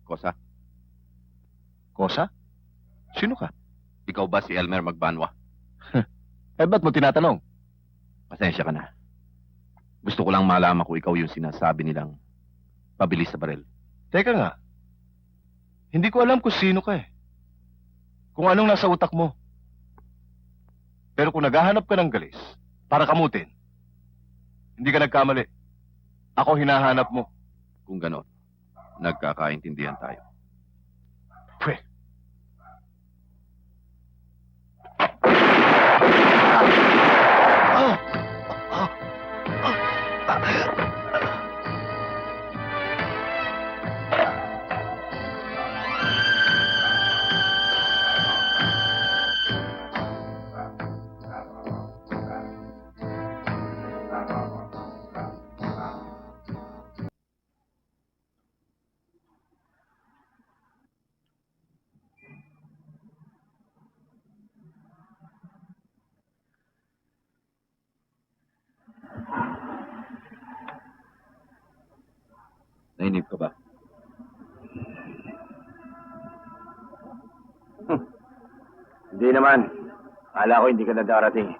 Kosa, Kosa? Sino ka? ikaw ba si Elmer Magbanwa? Eh, ba't mo tinatanong? Pasensya ka na. Gusto ko lang malaman kung ikaw yung sinasabi nilang pabilis sa baril. Teka nga. Hindi ko alam kung sino ka eh. Kung anong nasa utak mo. Pero kung naghahanap ka ng galis, para kamutin, hindi ka nagkamali. Ako hinahanap mo. Kung ganon, nagkakaintindihan tayo. Pwede. Nainip ka ba? Hindi naman. Akala ko hindi ka na darating.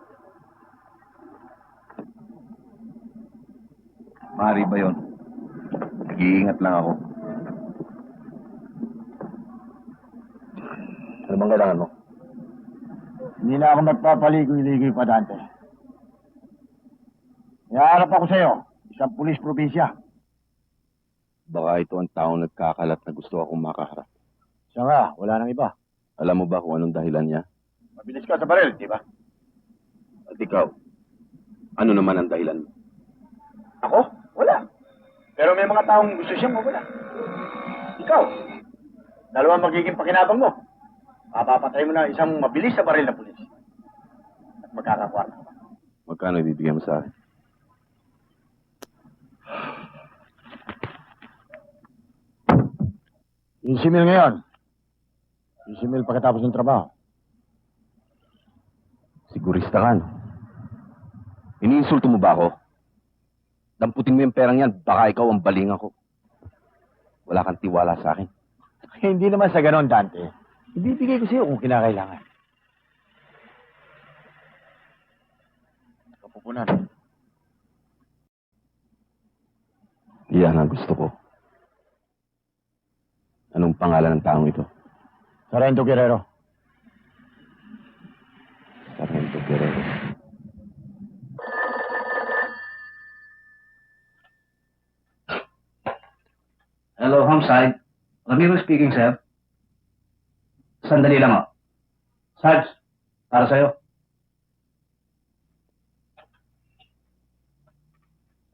Mari ba yun? Nag-iingat lang ako. Ano bang kailangan mo? Hindi na ako magpapaligoy-ligoy pa, Dante. Ihaharap ako sa'yo, isang pulis probinsya. Baka ito ang taong nagkakalat na gusto akong makaharap. Siya nga, wala nang iba. Alam mo ba kung anong dahilan niya? Mabilis ka sa baril, di ba? At ikaw, ano naman ang dahilan mo? Ako? Wala. Pero may mga taong gusto siyang mawala. Ikaw, dalawa magiging pakinabang mo. Mapapatay mo na isang mabilis sa baril na pulis. At magkakakwarta ka. Magkano ibibigyan mo sa akin? Isimil ngayon. Isimil pagkatapos ng trabaho. Sigurista ka, no? Iniinsulto mo ba ako? Damputin mo yung perang yan, baka ikaw ang baling ako. Wala kang tiwala sa akin. Hindi naman sa ganon, Dante. Ibibigay ko sa'yo kung kinakailangan. Kapupunan. Iyan ang gusto ko. Anong pangalan ng taong ito? Sargento Guerrero. Sargento Guerrero. Hello, homicide. Ramiro speaking, sir. Sandali lang, oh. Sarge, para sa'yo.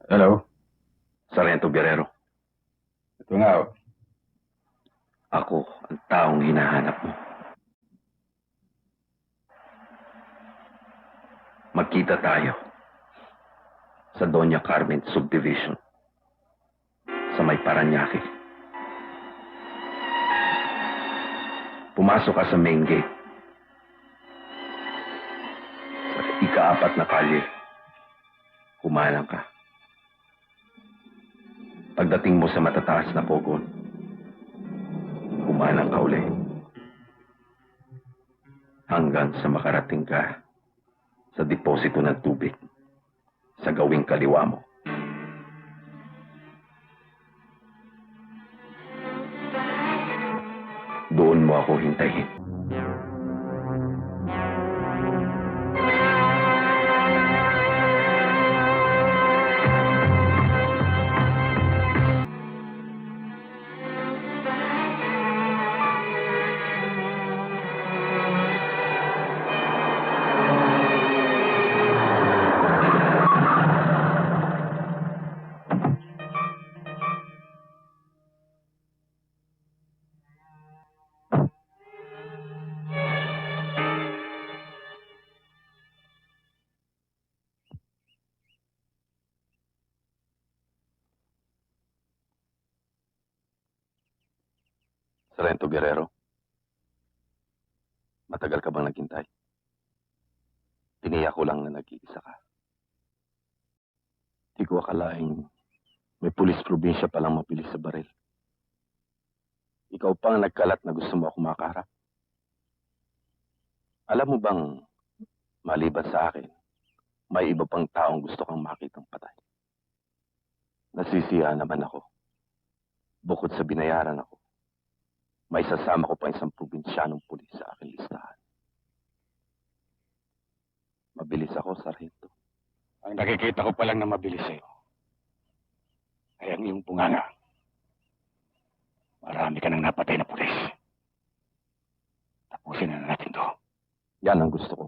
Hello? Sargento Guerrero. Ito nga, oh. Ako ang taong hinahanap mo. Magkita tayo sa Doña Carmen Subdivision sa may Paranaque. Pumasok ka sa main gate. Sa ika-4 na kalye, kumalang ka. Pagdating mo sa matataas na pogon, kumalang ka uli. Hanggang sa makarating ka sa deposito ng tubig sa gawing kaliwa mo. Doon mo ako hintayin. Sargento Guerrero, matagal ka bang naghintay? Tiniyak ko lang na nag-iisa ka. Di ko akalaing may pulis probinsya palang mapilis sa baril. Ikaw pa ang nagkalat na gusto mo ako makaharap. Alam mo bang, maliban sa akin, may iba pang taong gusto kang makitang patay. Nasisiya naman ako. Bukod sa binayaran ako, may sasama ko pa isang probinsyanong pulis sa aking listahan. Mabilis ako, Sargento. Ang nakikita ko pa lang na mabilis sa'yo ay ang iyong bunganga. Marami ka nang napatay na pulis. Tapusin na natin to. Yan ang gusto ko.